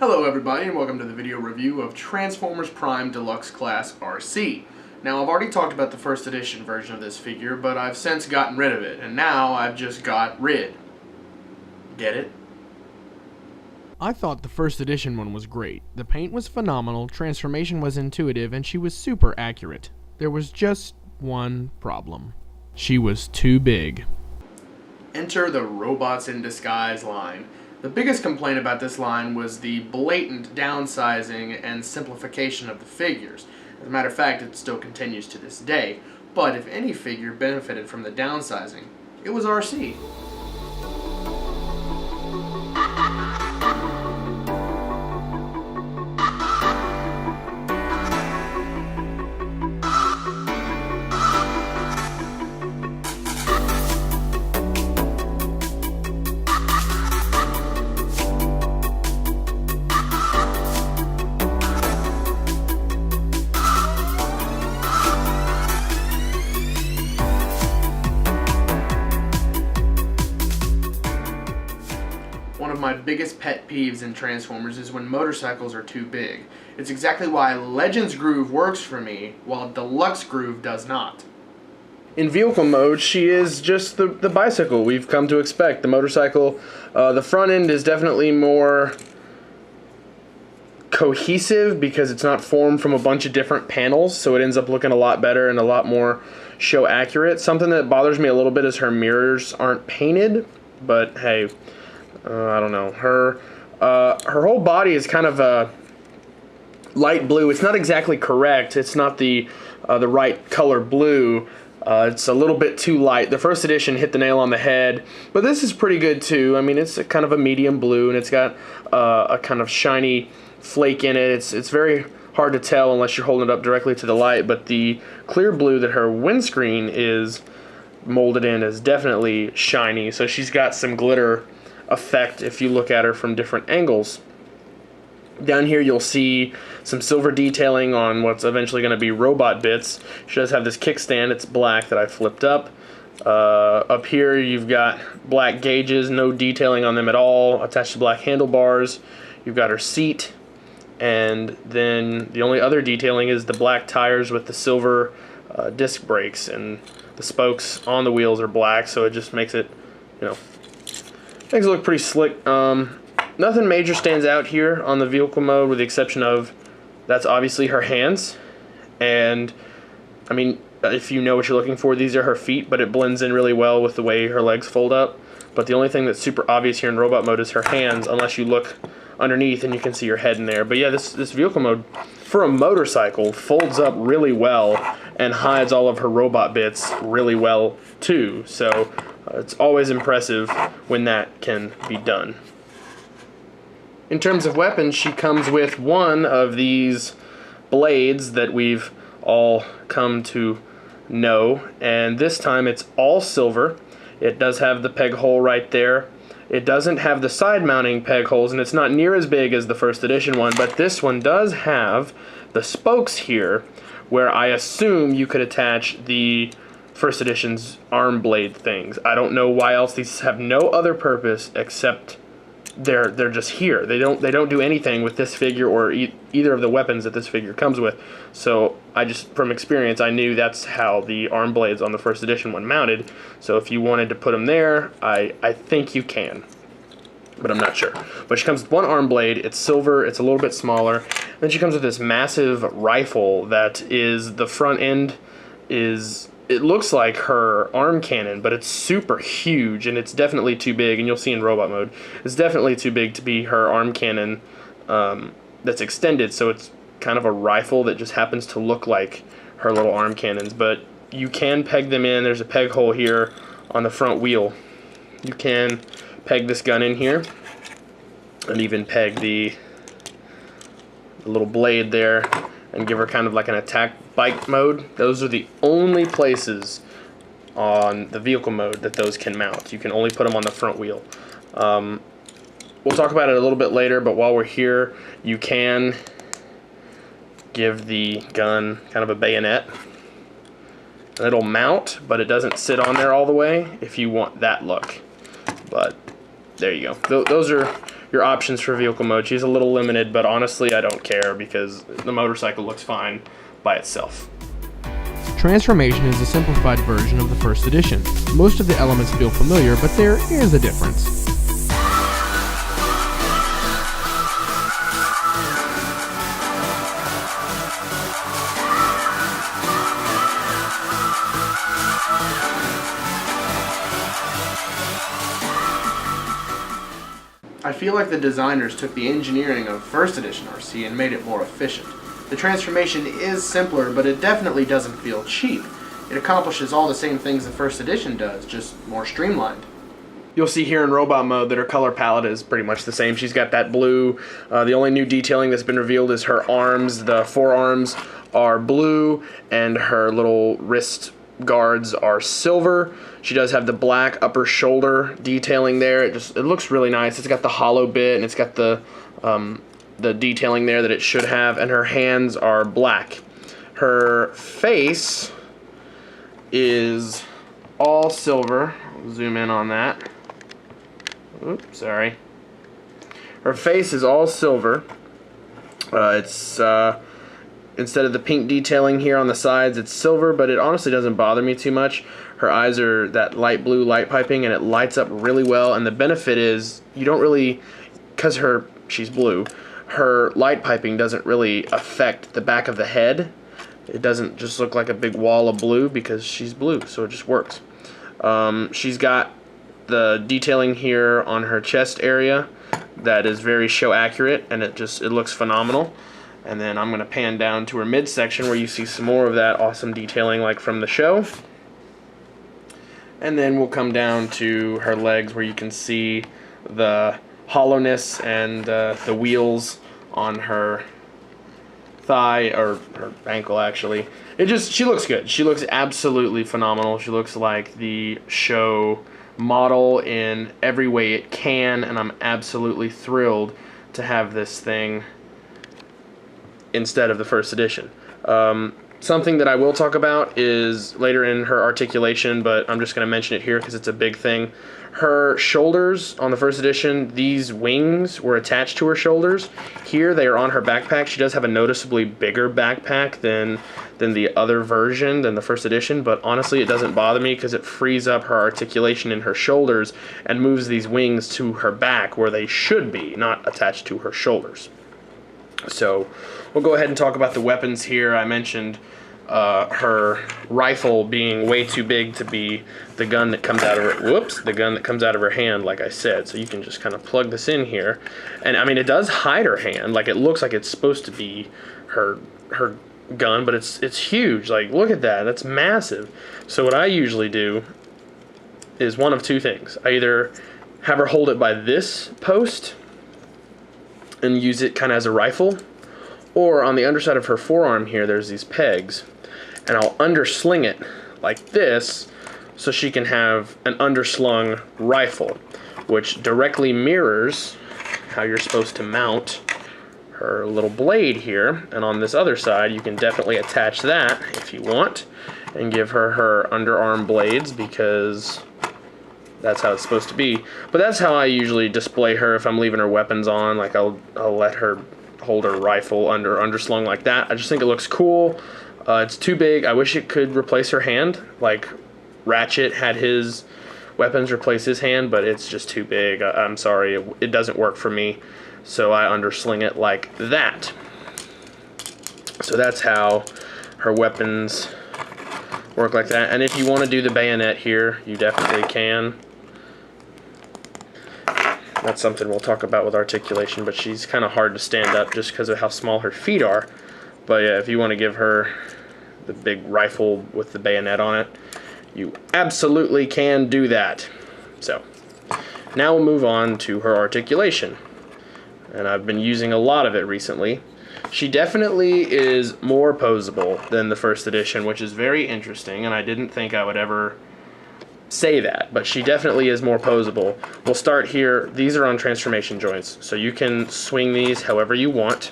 Hello everybody and welcome to the video review of Transformers Prime Deluxe Class Arcee. Now I've already talked about the first edition version of this figure, but I've since gotten rid of it, and now I've just got rid. Get it? I thought the first edition one was great. The paint was phenomenal, transformation was intuitive, and she was super accurate. There was just one problem. She was too big. Enter the Robots in Disguise line. The biggest complaint about this line was the blatant downsizing and simplification of the figures. As a matter of fact, it still continues to this day. But if any figure benefited from the downsizing, it was Arcee. One of my biggest pet peeves in Transformers is when motorcycles are too big. It's exactly why Legends Groove works for me, while Deluxe Groove does not. In vehicle mode, she is just the bicycle we've come to expect. The motorcycle, the front end is definitely more cohesive because it's not formed from a bunch of different panels, so it ends up looking a lot better and a lot more show accurate. Something that bothers me a little bit is her mirrors aren't painted, but hey, I don't know. Her whole body is kind of a light blue. It's not exactly correct. It's not the right color blue. It's a little bit too light. The first edition hit the nail on the head, but this is pretty good too. I mean, it's a kind of a medium blue, and it's got a kind of shiny flake in it. It's very hard to tell unless you're holding it up directly to the light, but the clear blue that her windscreen is molded in is definitely shiny, so she's got some glitter effect if you look at her from different angles. Down here you'll see some silver detailing on what's eventually going to be robot bits. She does have this kickstand, it's black, that I flipped up. Up here you've got black gauges, no detailing on them at all, attached to black handlebars. You've got her seat, and then the only other detailing is the black tires with the silver disc brakes, and the spokes on the wheels are black, so it just makes it, you know, makes it look pretty slick. Nothing major stands out here on the vehicle mode with the exception of that's obviously her hands. And, I mean, if you know what you're looking for, these are her feet, but it blends in really well with the way her legs fold up. But the only thing that's super obvious here in robot mode is her hands, unless you look underneath and you can see her head in there. But yeah, this vehicle mode, for a motorcycle, folds up really well and hides all of her robot bits really well too. So it's always impressive when that can be done. In terms of weapons, she comes with one of these blades that we've all come to know, and this time it's all silver. It does have the peg hole right there. It doesn't have the side mounting peg holes, and it's not near as big as the first edition one, but this one does have the spokes here, where I assume you could attach the first edition's arm blade things. I don't know why else. These have no other purpose except they're just here. They don't do anything with this figure or either of the weapons that this figure comes with. So I just, from experience, I knew that's how the arm blades on the first edition one mounted. So if you wanted to put them there, I think you can, but I'm not sure. But she comes with one arm blade. It's silver. It's a little bit smaller. Then she comes with this massive rifle that is, the front end is, it looks like her arm cannon, but it's super huge, and it's definitely too big, and you'll see in robot mode, it's definitely too big to be her arm cannon that's extended, so it's kind of a rifle that just happens to look like her little arm cannons. But you can peg them in. There's a peg hole here on the front wheel. You can peg this gun in here and even peg the little blade there and give her kind of like an attack bike mode. Those are the only places on the vehicle mode that those can mount. You can only put them on the front wheel. We'll talk about it a little bit later, but while we're here, you can give the gun kind of a bayonet. And it'll mount, but it doesn't sit on there all the way if you want that look. But there you go. Those are your options for vehicle mode. She's a little limited, but honestly, I don't care because the motorcycle looks fine by itself. Transformation is a simplified version of the first edition. Most of the elements feel familiar, but there is a difference. I feel like the designers took the engineering of first edition Arcee and made it more efficient. The transformation is simpler, but it definitely doesn't feel cheap. It accomplishes all the same things the first edition does, just more streamlined. You'll see here in robot mode that her color palette is pretty much the same. She's got that blue. The only new detailing that's been revealed is her arms. The forearms are blue and her little wrist guards are silver. She does have the black upper shoulder detailing there. It looks really nice. It's got the hollow bit and it's got the detailing there that it should have, and her hands are black. Her face is all silver. I'll zoom in on that. Oops, sorry. Her face is all silver. It's instead of the pink detailing here on the sides, it's silver, but it honestly doesn't bother me too much. Her eyes are that light blue light piping, and it lights up really well. And the benefit is you don't really, because she's blue, her light piping doesn't really affect the back of the head. It doesn't just look like a big wall of blue because she's blue, so it just works. She's got the detailing here on her chest area that is very show accurate, and it looks phenomenal. And then I'm going to pan down to her midsection where you see some more of that awesome detailing like from the show. And then we'll come down to her legs where you can see the hollowness and the wheels on her thigh, or her ankle actually. She looks good. She looks absolutely phenomenal. She looks like the show model in every way it can, and I'm absolutely thrilled to have this thing instead of the first edition. Something that I will talk about is later in her articulation, but I'm just going to mention it here because it's a big thing. Her shoulders on the first edition, these wings were attached to her shoulders. Here they are on her backpack. She does have a noticeably bigger backpack than the other version, than the first edition, but honestly it doesn't bother me because it frees up her articulation in her shoulders and moves these wings to her back where they should be, not attached to her shoulders. So we'll go ahead and talk about the weapons here. I mentioned her rifle being way too big to be the gun that comes out of her hand, like I said. So you can just kind of plug this in here, and I mean it does hide her hand. Like it looks like it's supposed to be her gun, but it's huge. Like look at that, that's massive. So what I usually do is one of two things. I either have her hold it by this post and use it kind of as a rifle, or on the underside of her forearm here there's these pegs, and I'll undersling it like this so she can have an underslung rifle, which directly mirrors how you're supposed to mount her little blade here. And on this other side you can definitely attach that if you want and give her underarm blades, because that's how it's supposed to be. But that's how I usually display her if I'm leaving her weapons on. Like I'll let her hold her rifle underslung like that. I just think it looks cool. It's too big. I wish it could replace her hand, like Ratchet had his weapons replace his hand, but it's just too big. I'm sorry, it doesn't work for me. So I undersling it like that. So that's how her weapons work, like that. And if you want to do the bayonet here, you definitely can. That's something we'll talk about with articulation, but she's kind of hard to stand up just because of how small her feet are. But yeah, if you want to give her the big rifle with the bayonet on it, you absolutely can do that. So now we'll move on to her articulation, and I've been using a lot of it recently. She definitely is more posable than the first edition, which is very interesting, and I didn't think I would ever say that, but she definitely is more posable. We'll start here. These are on transformation joints, so you can swing these however you want,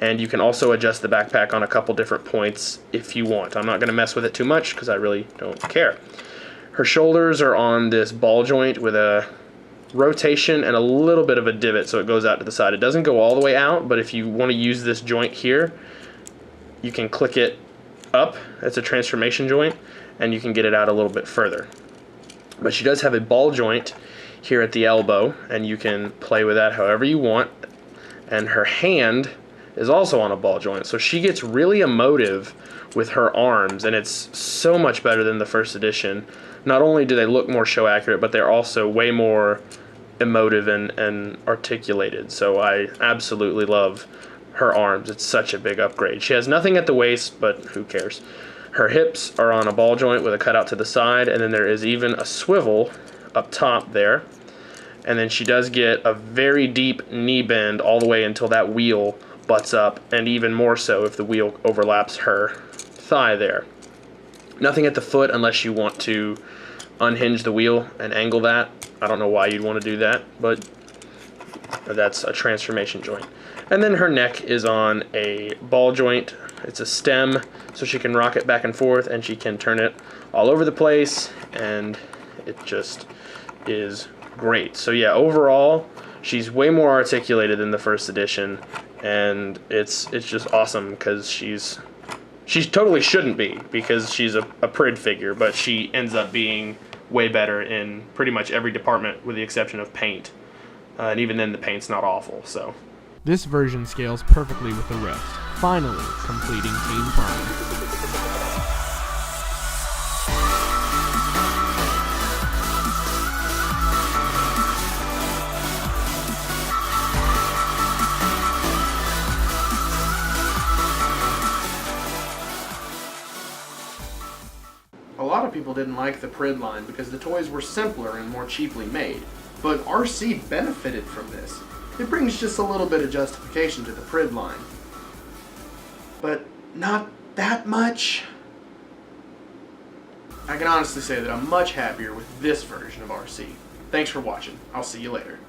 and you can also adjust the backpack on a couple different points if you want. I'm not going to mess with it too much because I really don't care. Her shoulders are on this ball joint with a rotation and a little bit of a divot, so it goes out to the side. It doesn't go all the way out, but if you want to use this joint here, you can click it up. It's a transformation joint, and you can get it out a little bit further. But she does have a ball joint here at the elbow, and you can play with that however you want. And her hand is also on a ball joint, so she gets really emotive with her arms, and it's so much better than the first edition. Not only do they look more show accurate, but they're also way more emotive and articulated. So I absolutely love her arms. It's such a big upgrade. She has nothing at the waist, but who cares? Her hips are on a ball joint with a cutout to the side, and then there is even a swivel up top there. And then she does get a very deep knee bend all the way until that wheel butts up, and even more so if the wheel overlaps her thigh there. Nothing at the foot unless you want to unhinge the wheel and angle that. I don't know why you'd want to do that, but that's a transformation joint. And then her neck is on a ball joint. It's a stem, so she can rock it back and forth, and she can turn it all over the place, and it just is great. So yeah, overall, she's way more articulated than the first edition, and it's just awesome because she totally shouldn't be, because she's a Prid figure, but she ends up being way better in pretty much every department with the exception of paint. And even then, the paint's not awful, so. This version scales perfectly with the rest, finally completing Team Prime. A lot of people didn't like the Prid line because the toys were simpler and more cheaply made, but Arcee benefited from this. It brings just a little bit of justification to the Prid line, but not that much. I can honestly say that I'm much happier with this version of Arcee. Thanks for watching. I'll see you later.